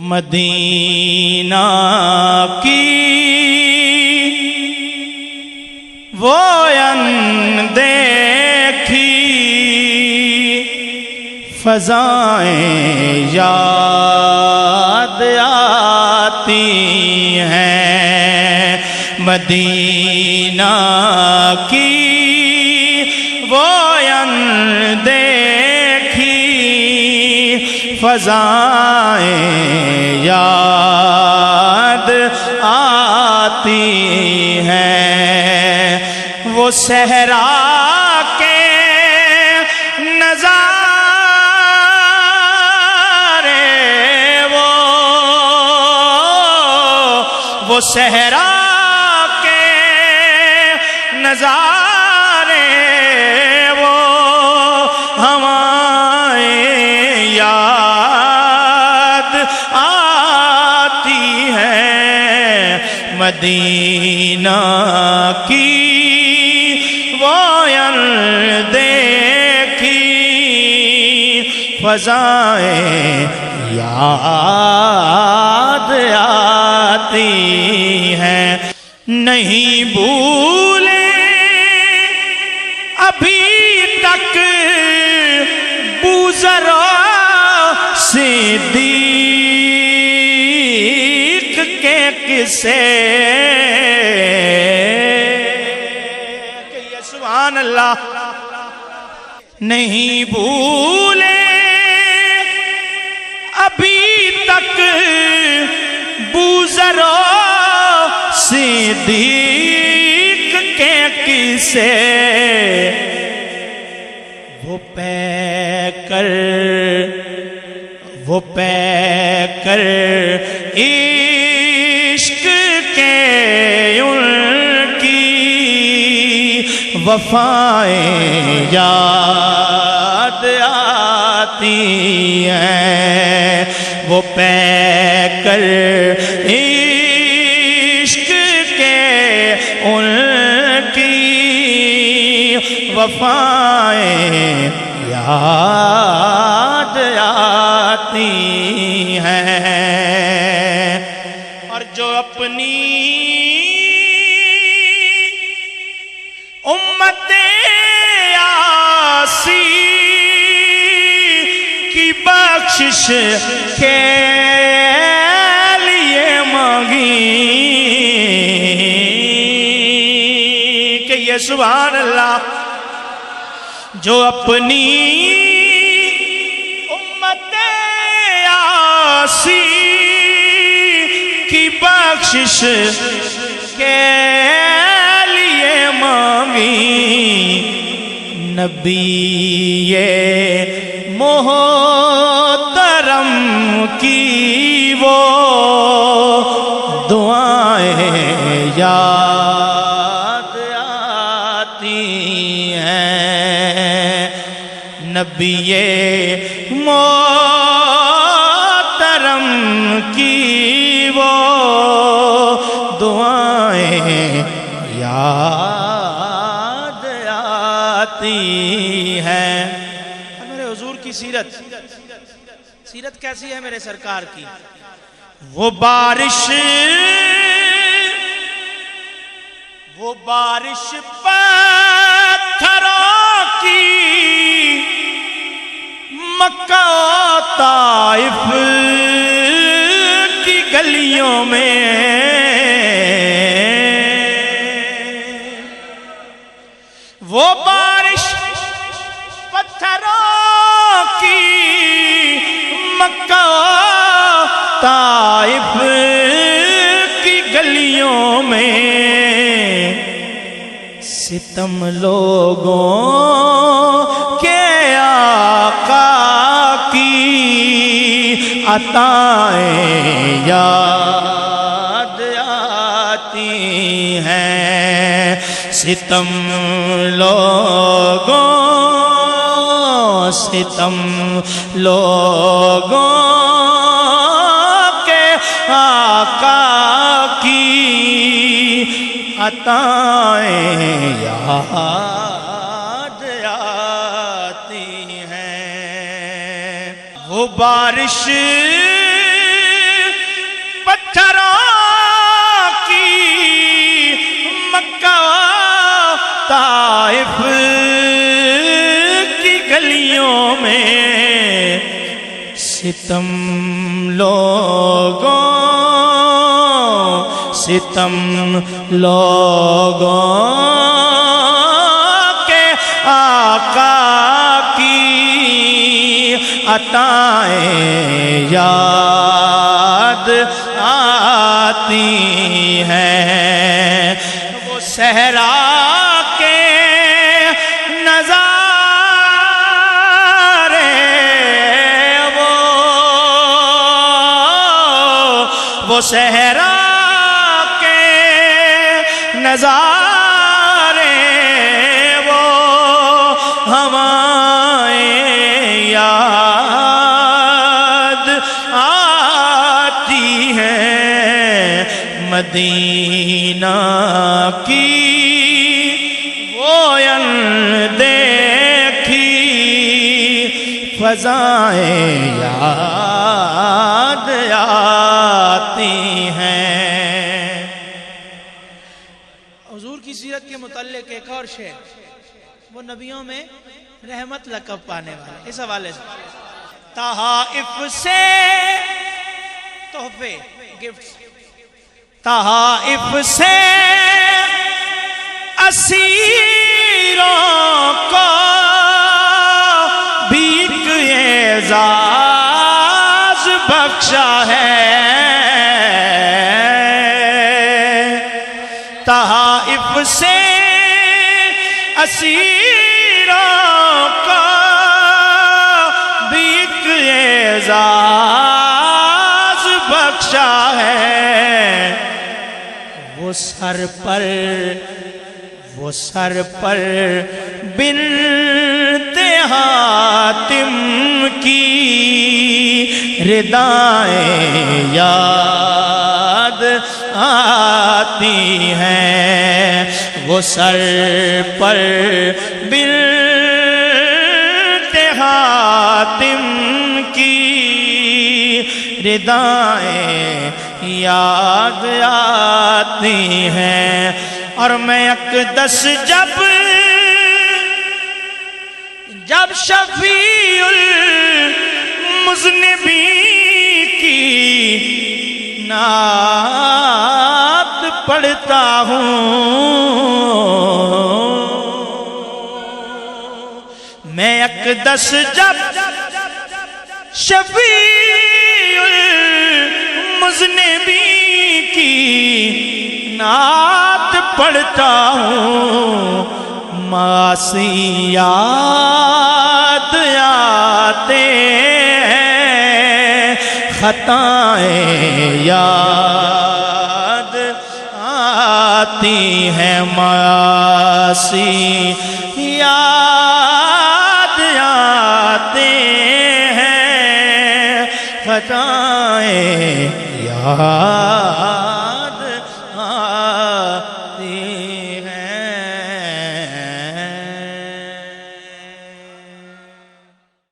مدینہ کی وہ اندیکھی فضائیں یاد آتی ہیں، مدینہ کی وہ اندیکھی فضائیں یاد آتی ہیں، وہ صحرا کے نظارے، وہ صحرا کے نظارے، وہ ہمیں یاد آتی ہیں، مدینہ کی وہ اندیکھی فضائیں یاد آتی ہیں، نہیں بھولے ابھی تک بوذرا صدیق کے قصے، کہیے سبحان اللہ، نہیں بھولے ابھی تک بوذرا صدیق کے قصے، وہ پے کر عشق کے ان کی وفائیں یاد آتی ہیں، وہ پے کر عشق کے ان کی وفائیں یاد آتی ہیں، اور جو اپنی امت یاسی کی بخشش کے لیے مانگی، کہ یہ سبحان اللہ، جو اپنی امت یاسی کی بخشش کے لیے مانگی، نبی محترم کی وہ دعائیں یاد آتی ہیں، نبی محترم کی وہ دعائیں یاد آتی ہیں۔ اور میرے حضور کی سیرت کیسی ہے میرے سرکار کی؟ وہ بارش پتھروں کی مکہ و طائف کی گلیوں میں، وہ بارش پتھروں کی مکہ و طائف کی گلیوں میں، ستم لوگوں کے آقا کی عطائیں یاد آتی ہیں، ستم لوگوں کے آقا کی عطائیں یاد آتی ہیں، وہ بارش طائف کی گلیوں میں ستم لوگوں کے آقا کی عطائیں یاد آتی ہیں، وہ صحرا کے نظارے، وہ صحرا کے نظارے، وہ ہوائیں یاد آتی ہیں، مدینہ کی وہ اندیکھی فضائیں یاد آتی ہیں۔ حضور کی سیرت کے متعلق ایک اور شعر، وہ نبیوں میں رحمت لقب پانے والے، اس حوالے سے تحائف سے تحفے، گفٹس، تحائف سے اسیروں کو بھیک اعزاز بخشا ہے، تحائف سے اسیروں کو بھیک اعزاز بخشا ہے، وہ سر پر بنت حاتم کی ردائیں یاد آتی ہیں، وہ سر پر بنت حاتم کی ردائیں یاد آتی ہیں، اور میں اقدس جب شفیع المذنبین کی نعت پڑھتا ہوں، میں اقدس جب شفیع المذنبین کی نعت پڑھتا ہوں، معصیات آتے ہیں، خطائیں یاد آتی ہیں، معصیات آتے ہیں، خطائیں یاد